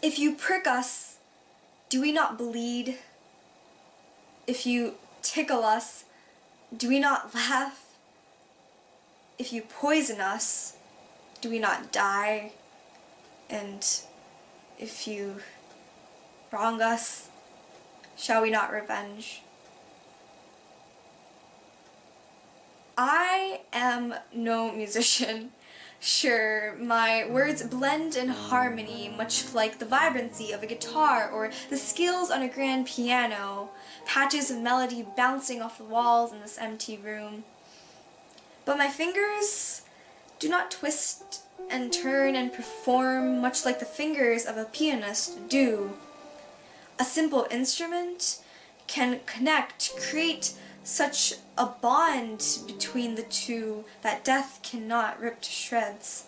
If you prick us, do we not bleed? If you tickle us, do we not laugh? If you poison us, do we not die? And if you wrong us, shall we not revenge? I am no musician. Sure, my words blend in harmony, much like the vibrancy of a guitar or the scales on a grand piano, patches of melody bouncing off the walls in this empty room. But my fingers do not twist and turn and perform much like the fingers of a pianist do. A simple instrument can connect, create such a bond between the two that death cannot rip to shreds.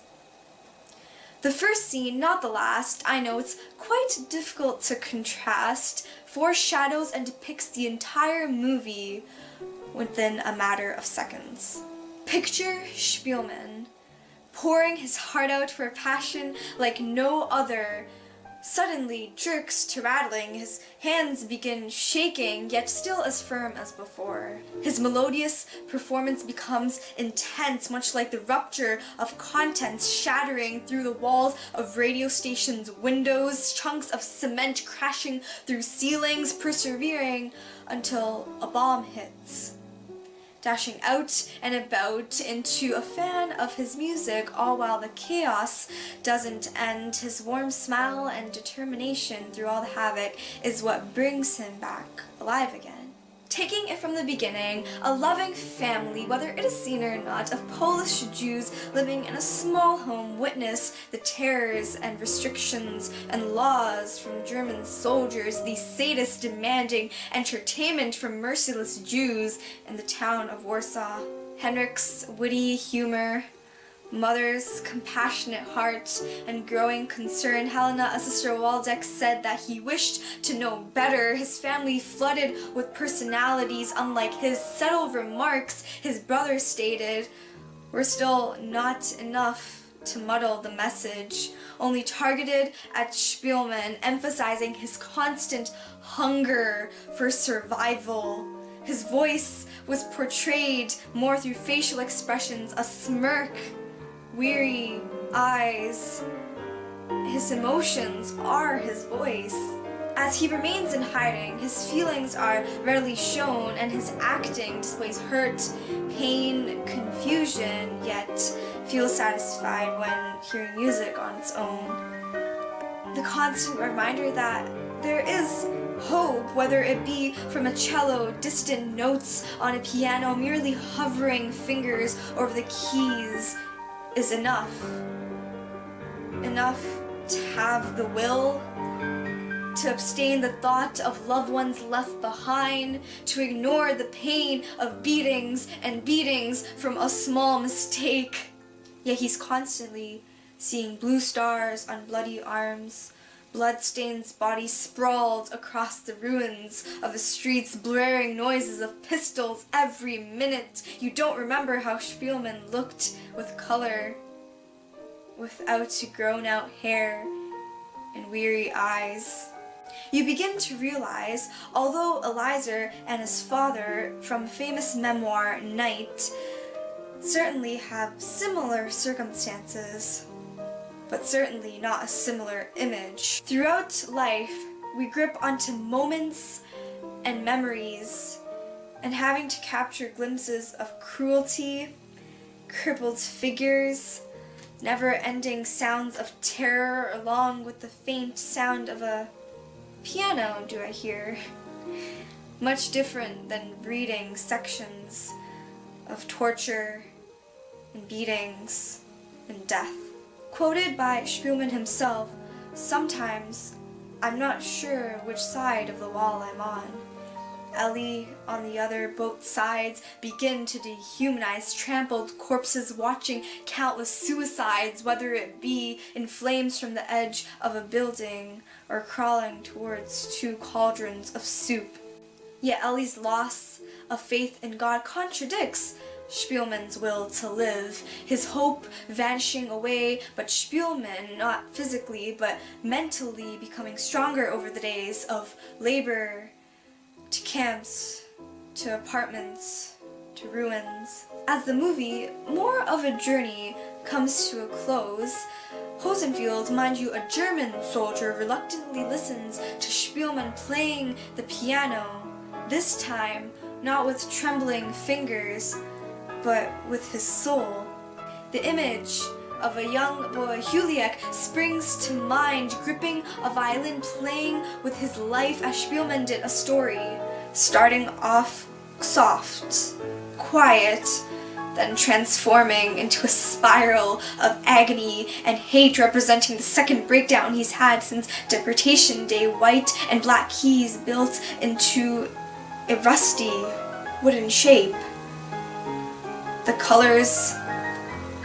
The first scene, not the last, I know it's quite difficult to contrast, foreshadows and depicts the entire movie within a matter of seconds. Picture Szpilman pouring his heart out for a passion like no other, suddenly jerks to rattling, his hands begin shaking, yet still as firm as before. His melodious performance becomes intense, much like the rupture of contents shattering through the walls of radio stations' windows, chunks of cement crashing through ceilings, persevering until a bomb hits. Dashing out and about into a fan of his music, all while the chaos doesn't end. His warm smile and determination through all the havoc is what brings him back alive again. Taking it from the beginning, a loving family, whether it is seen or not, of Polish Jews living in a small home witness the terrors and restrictions and laws from German soldiers, these sadists demanding entertainment from merciless Jews in the town of Warsaw. Henrik's witty humor, mother's compassionate heart, and growing concern. Helena, a sister Waldeck, said that he wished to know better. His family flooded with personalities unlike his. Subtle remarks, his brother stated, were still not enough to muddle the message, only targeted at Szpilman, emphasizing his constant hunger for survival. His voice was portrayed more through facial expressions, a smirk, weary eyes. His emotions are his voice. As he remains in hiding, his feelings are readily shown, and his acting displays hurt, pain, confusion, yet feels satisfied when hearing music on its own. The constant reminder that there is hope, whether it be from a cello, distant notes on a piano, merely hovering fingers over the keys, is enough. Enough to have the will, to abstain the thought of loved ones left behind, to ignore the pain of beatings and beatings from a small mistake. Yet he's constantly seeing blue stars on bloody arms, bloodstains, bodies sprawled across the ruins of the streets, blaring noises of pistols every minute. You don't remember how Szpilman looked with color, without grown-out hair and weary eyes. You begin to realize, although Eliezer and his father, from famous memoir Night, certainly have similar circumstances, but certainly not a similar image. Throughout life, we grip onto moments and memories, and having to capture glimpses of cruelty, crippled figures, never-ending sounds of terror, along with the faint sound of a piano do I hear. Much different than reading sections of torture and beatings and death. Quoted by Szpilman himself, "Sometimes I'm not sure which side of the wall I'm on. Ellie on the other, both sides begin to dehumanize trampled corpses, watching countless suicides, whether it be in flames from the edge of a building or crawling towards 2 cauldrons of soup. Yet Ellie's loss of faith in God contradicts Szpilman's will to live, his hope vanishing away, but Szpilman, not physically, but mentally becoming stronger over the days of labor, to camps, to apartments, to ruins. As the movie, more of a journey, comes to a close, Hosenfield, mind you, a German soldier, reluctantly listens to Szpilman playing the piano, this time not with trembling fingers, but with his soul. The image of a young boy, Juliek, springs to mind, gripping a violin, playing with his life as Szpilman did a story, starting off soft, quiet, then transforming into a spiral of agony and hate, representing the second breakdown he's had since deportation day. White and black keys built into a rusty wooden shape. The colors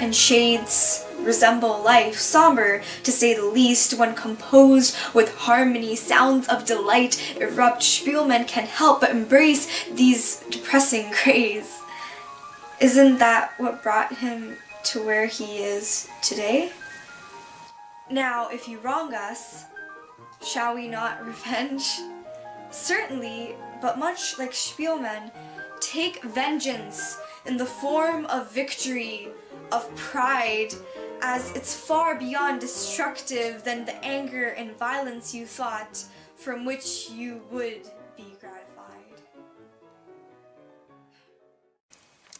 and shades resemble life, somber to say the least. When composed with harmony, sounds of delight erupt. Szpilman can't help but embrace these depressing grays. Isn't that what brought him to where he is today? Now, if you wrong us, shall we not revenge? Certainly, but much like Szpilman, take vengeance in the form of victory, of pride, as it's far beyond destructive than the anger and violence you thought, from which you would be gratified.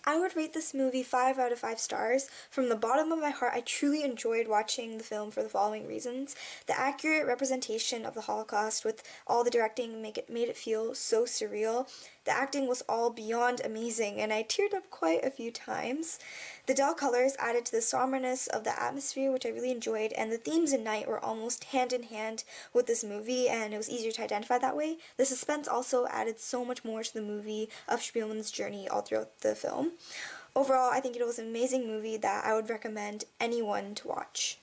I would rate this movie 5 out of 5 stars. From the bottom of my heart, I truly enjoyed watching the film for the following reasons. The accurate representation of the Holocaust with all the directing made it feel so surreal. The acting was all beyond amazing, and I teared up quite a few times. The dull colors added to the somberness of the atmosphere, which I really enjoyed, and the themes in night were almost hand in hand with this movie, and it was easier to identify that way. The suspense also added so much more to the movie of Szpilman's journey all throughout the film. Overall, I think it was an amazing movie that I would recommend anyone to watch.